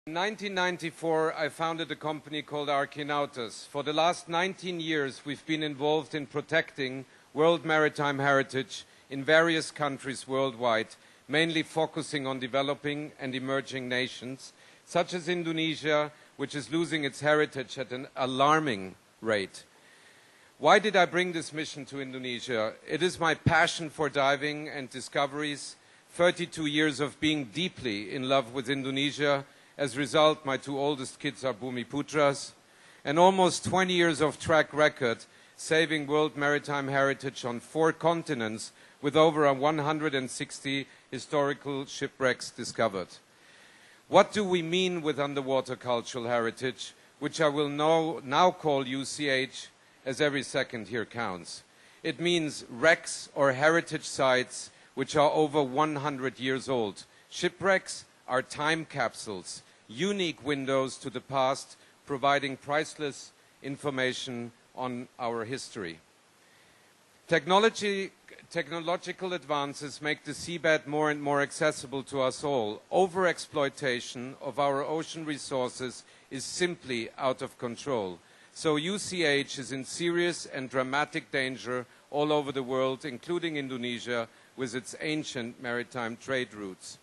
In 1994, I founded a company called Arqueonautas. For the last 19 years, we've been involved in protecting world maritime heritage in various countries worldwide, mainly focusing on developing and emerging nations, such as Indonesia, which is losing its heritage at an alarming rate. Why did I bring this mission to Indonesia? It is my passion for diving and discoveries, 32 years of being deeply in love with Indonesia. As a result, my two oldest kids are Bumiputras, and almost 20 years of track record saving world maritime heritage on 4 continents with over 160 historical shipwrecks discovered. What do we mean with underwater cultural heritage, which I will now call UCH, as every second here counts? It means wrecks or heritage sites which are over 100 years old. Shipwrecks are time capsules, unique windows to the past, providing priceless information on our history. Technological advances make the seabed more and more accessible to us all. Overexploitation of our ocean resources is simply out of control. So UCH is in serious and dramatic danger all over the world, including Indonesia, with its ancient maritime trade routes.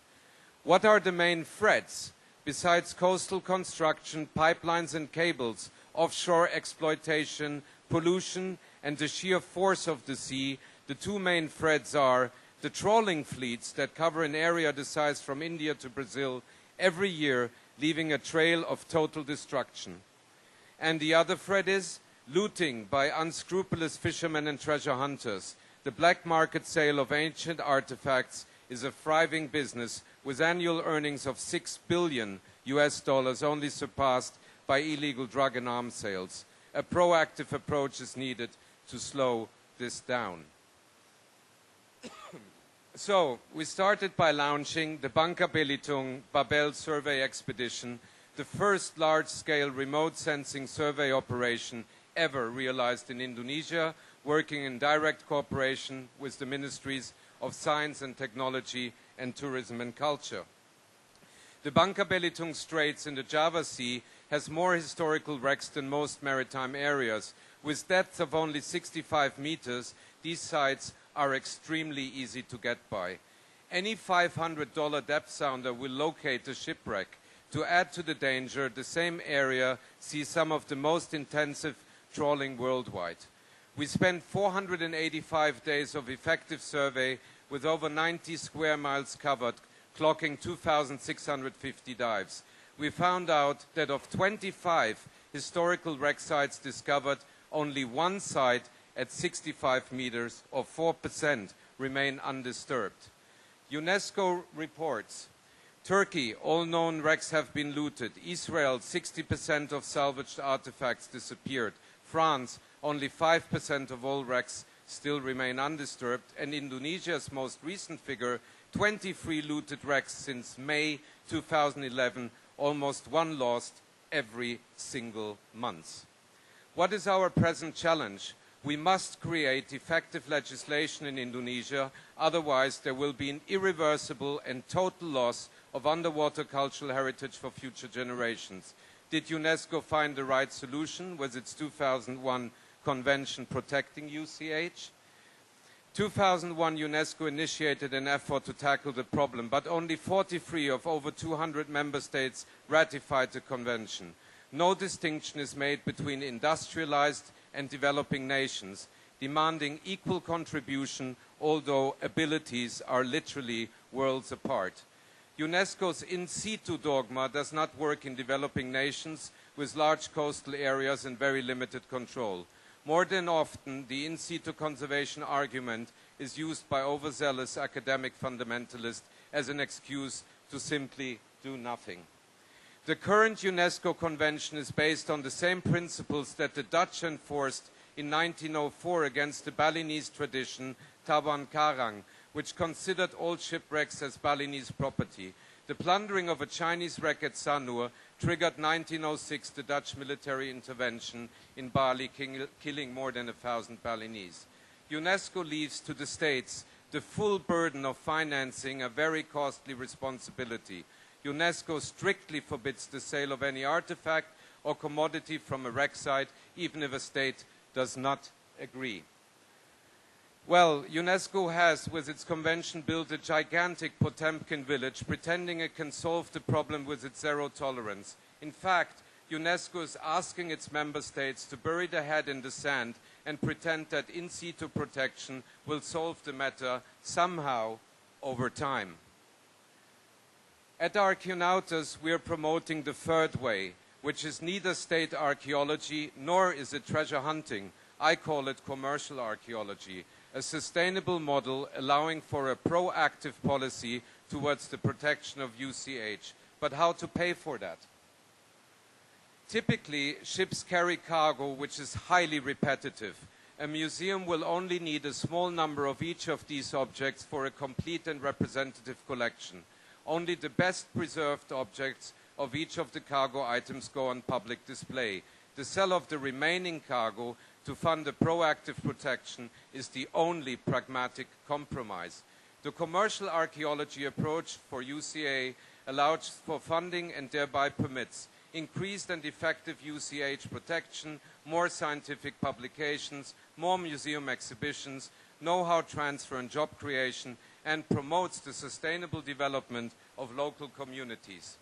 What are the main threats? Besides coastal construction, pipelines and cables, offshore exploitation, pollution, and the sheer force of the sea, the 2 main threats are the trawling fleets that cover an area the size from India to Brazil every year, leaving a trail of total destruction. And the other threat is looting by unscrupulous fishermen and treasure hunters. The black market sale of ancient artifacts is a thriving business with annual earnings of $6 billion only surpassed by illegal drug and arms sales. A proactive approach is needed to slow this down. So, we started by launching the Bangka Belitung Babel survey expedition, the first large-scale remote sensing survey operation ever realized in Indonesia, working in direct cooperation with the Ministries of Science and Technology and Tourism and Culture. The Bangka Belitung Straits in the Java Sea has more historical wrecks than most maritime areas. With depths of only 65 meters, these sites are extremely easy to get by. Any $500 depth sounder will locate a shipwreck. To add to the danger, the same area sees some of the most intensive trawling worldwide. We spent 485 days of effective survey with over 90 square miles covered, clocking 2,650 dives. We found out that of 25 historical wreck sites discovered, only 1 site at 65 meters, or 4%, remain undisturbed. UNESCO reports, Turkey, all known wrecks have been looted. Israel, 60% of salvaged artifacts disappeared. France, only 5% of all wrecks still remain undisturbed. And Indonesia's most recent figure, 23 looted wrecks since May 2011, almost 1 lost every single month. What is our present challenge? We must create effective legislation in Indonesia, otherwise there will be an irreversible and total loss of underwater cultural heritage for future generations. Did UNESCO find the right solution with its 2001 Convention protecting UCH? 2001, UNESCO initiated an effort to tackle the problem, but only 43 of over 200 member states ratified the convention. No distinction is made between industrialized and developing nations, demanding equal contribution, although abilities are literally worlds apart. UNESCO's in situ dogma does not work in developing nations with large coastal areas and very limited control. More than often, the in situ conservation argument is used by overzealous academic fundamentalists as an excuse to simply do nothing. The current UNESCO Convention is based on the same principles that the Dutch enforced in 1904 against the Balinese tradition, Tawan Karang, which considered all shipwrecks as Balinese property. The plundering of a Chinese wreck at Sanur triggered 1906 the Dutch military intervention in Bali, killing more than 1,000 Balinese. UNESCO leaves to the states the full burden of financing a very costly responsibility. UNESCO strictly forbids the sale of any artifact or commodity from a wreck site, even if a state does not agree. Well, UNESCO has, with its convention, built a gigantic Potemkin village, pretending it can solve the problem with its zero tolerance. In fact, UNESCO is asking its member states to bury their head in the sand and pretend that in situ protection will solve the matter somehow over time. At Arqueonautas, we are promoting the third way, which is neither state archaeology nor is it treasure hunting. I call it commercial archaeology, a sustainable model allowing for a proactive policy towards the protection of UCH. But how to pay for that? Typically, ships carry cargo which is highly repetitive. A museum will only need a small number of each of these objects for a complete and representative collection. Only the best preserved objects of each of the cargo items go on public display. The sale of the remaining cargo to fund a proactive protection is the only pragmatic compromise. The commercial archaeology approach for UCA allows for funding and thereby permits increased and effective UCH protection, more scientific publications, more museum exhibitions, know-how transfer and job creation, and promotes the sustainable development of local communities.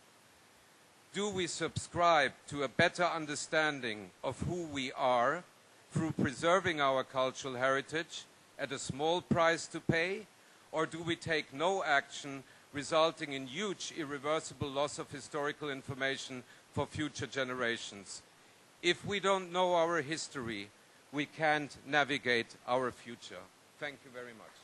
Do we subscribe to a better understanding of who we are through preserving our cultural heritage at a small price to pay, or do we take no action resulting in huge irreversible loss of historical information for future generations? If we don't know our history, we can't navigate our future. Thank you very much.